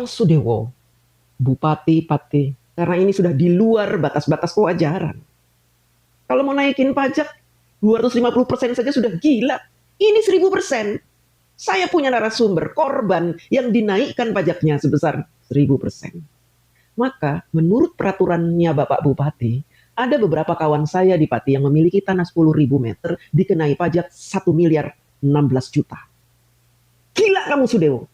Sudewo, Bupati, Pati, karena ini sudah di luar batas-batas kewajaran. Kalau mau naikin pajak 250% saja sudah gila. Ini 1000%. Saya punya narasumber korban yang dinaikkan pajaknya sebesar 1000%. Maka menurut peraturannya Bapak Bupati, ada beberapa kawan saya di Pati yang memiliki tanah 10.000 meter dikenai pajak 1 miliar 16 juta. Gila kamu Sudewo.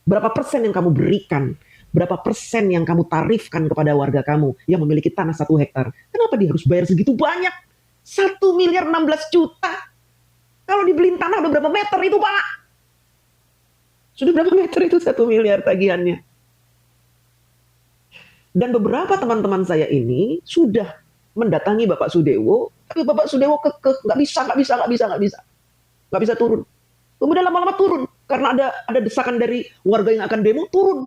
Berapa persen yang kamu berikan? Berapa persen yang kamu tarifkan kepada warga kamu yang memiliki tanah 1 hektar? Kenapa dia harus bayar segitu banyak? 1 miliar 16 juta. Kalau dibeliin tanah udah berapa meter itu Pak? Sudah berapa meter itu 1 miliar tagihannya? Dan beberapa teman-teman saya ini sudah mendatangi Bapak Sudewo, tapi Bapak Sudewo kekeh, nggak bisa turun. Kemudian lama-lama turun karena ada desakan dari warga yang akan demo turun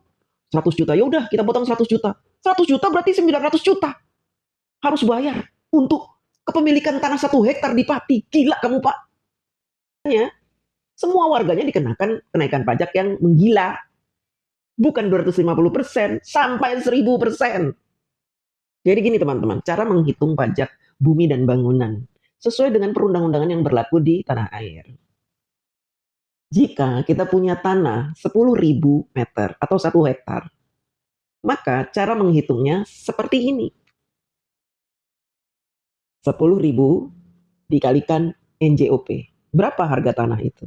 100 juta. Ya udah kita potong 100 juta. 100 juta berarti 900 juta harus bayar untuk kepemilikan tanah 1 hektar di Pati. Gila kamu Pak. Ya, semua warganya dikenakan kenaikan pajak yang menggila. Bukan 250% sampai 1000%. Jadi gini teman-teman, cara menghitung pajak bumi dan bangunan sesuai dengan perundang-undangan yang berlaku di tanah air. Jika kita punya tanah 10.000 meter atau 1 hektar, maka cara menghitungnya seperti ini. 10.000 dikalikan NJOP. Berapa harga tanah itu?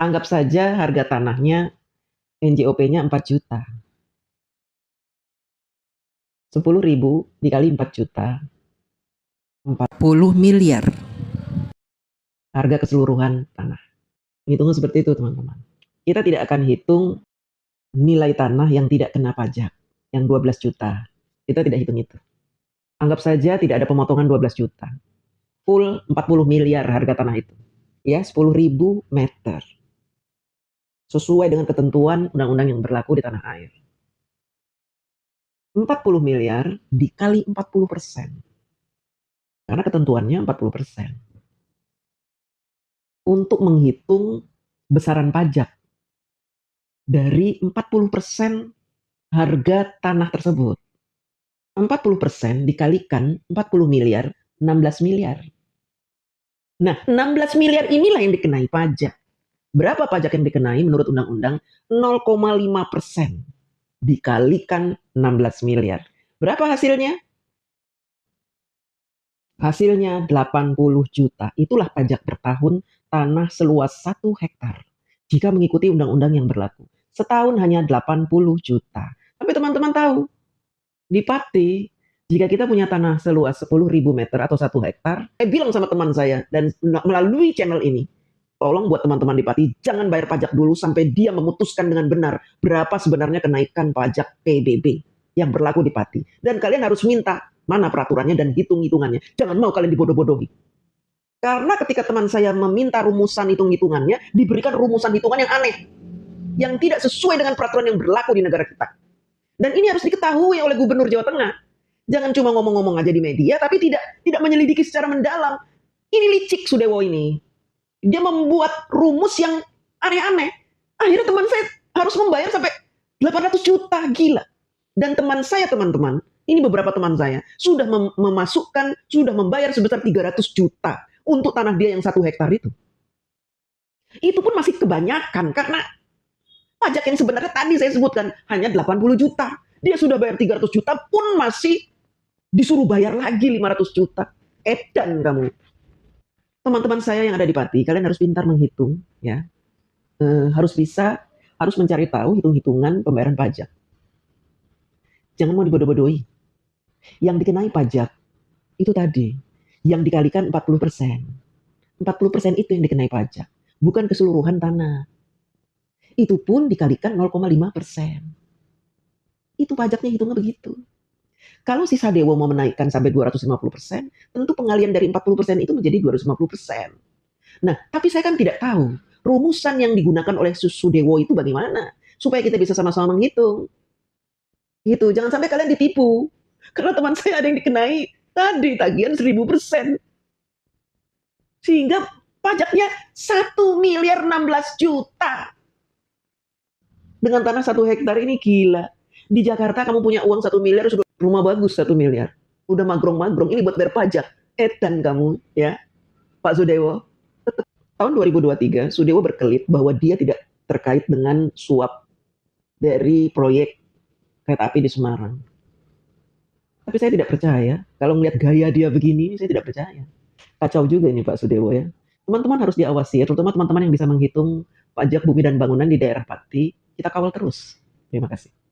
Anggap saja harga tanahnya NJOP-nya 4 juta. 10.000 dikali 4 juta. 40 miliar. Harga keseluruhan tanah. Hitungnya seperti itu teman-teman. Kita tidak akan hitung nilai tanah yang tidak kena pajak. Yang 12 juta. Kita tidak hitung itu. Anggap saja tidak ada pemotongan 12 juta. Full 40 miliar harga tanah itu. Ya, 10.000 meter. Sesuai dengan ketentuan undang-undang yang berlaku di tanah air. 40 miliar dikali 40%. Karena ketentuannya 40%. Untuk menghitung besaran pajak dari 40% harga tanah tersebut. 40% dikalikan 40 miliar, 16 miliar. Nah, 16 miliar inilah yang dikenai pajak. Berapa pajak yang dikenai menurut undang-undang? 0,5% dikalikan 16 miliar. Berapa hasilnya? Hasilnya 80 juta. Itulah pajak per tahun tanah seluas 1 hektar. Jika mengikuti undang-undang yang berlaku. Setahun hanya 80 juta. Tapi teman-teman tahu, di Pati, jika kita punya tanah seluas 10.000 meter atau 1 hektar, saya bilang sama teman saya, dan melalui channel ini, tolong buat teman-teman di Pati, jangan bayar pajak dulu sampai dia memutuskan dengan benar berapa sebenarnya kenaikan pajak PBB yang berlaku di Pati. Dan kalian harus minta mana peraturannya dan hitung-hitungannya. Jangan mau kalian dibodoh-bodohi. Karena ketika teman saya meminta rumusan hitung-hitungannya, diberikan rumusan hitungan yang aneh. Yang tidak sesuai dengan peraturan yang berlaku di negara kita. Dan ini harus diketahui oleh Gubernur Jawa Tengah. Jangan cuma ngomong-ngomong aja di media, tapi tidak menyelidiki secara mendalam. Ini licik Sudewo ini. Dia membuat rumus yang aneh-aneh. Akhirnya teman saya harus membayar sampai 800 juta. Gila. Dan teman saya, teman-teman, ini beberapa teman saya, sudah memasukkan, sudah membayar sebesar 300 juta untuk tanah dia yang 1 hektar itu. Itu pun masih kebanyakan, karena pajak yang sebenarnya tadi saya sebutkan hanya 80 juta. Dia sudah bayar 300 juta pun masih disuruh bayar lagi 500 juta. Edan kamu. Teman-teman saya yang ada di Pati, kalian harus pintar menghitung, ya. Harus mencari tahu hitung-hitungan pembayaran pajak. Jangan mau dibodoh-bodohi. Yang dikenai pajak itu tadi, yang dikalikan 40%. 40% itu yang dikenai pajak, bukan keseluruhan tanah. Itu pun dikalikan 0,5%. Itu pajaknya hitungnya begitu. Kalau si Sadewo mau menaikkan sampai 250%, tentu pengalian dari 40% itu menjadi 250%. Nah, tapi saya kan tidak tahu rumusan yang digunakan oleh Sudewo itu bagaimana, supaya kita bisa sama-sama menghitung. Gitu, jangan sampai kalian ditipu. Karena teman saya ada yang dikenai tadi tagihan 1000%. Sehingga pajaknya 1 miliar 16 juta. Dengan tanah 1 hektar ini gila. Di Jakarta kamu punya uang 1 miliar, sudah rumah bagus 1 miliar. Udah magrong-magrong, ini buat bayar pajak. Edan kamu, ya. Pak Sudewo, tahun 2023, Sudewo berkelit bahwa dia tidak terkait dengan suap dari proyek kereta api di Semarang. Tapi saya tidak percaya. Kalau melihat gaya dia begini, saya tidak percaya. Kacau juga ini Pak Sudewo ya. Teman-teman harus diawasi ya, terutama teman-teman yang bisa menghitung pajak bumi dan bangunan di daerah Pati. Kita kawal terus. Terima kasih.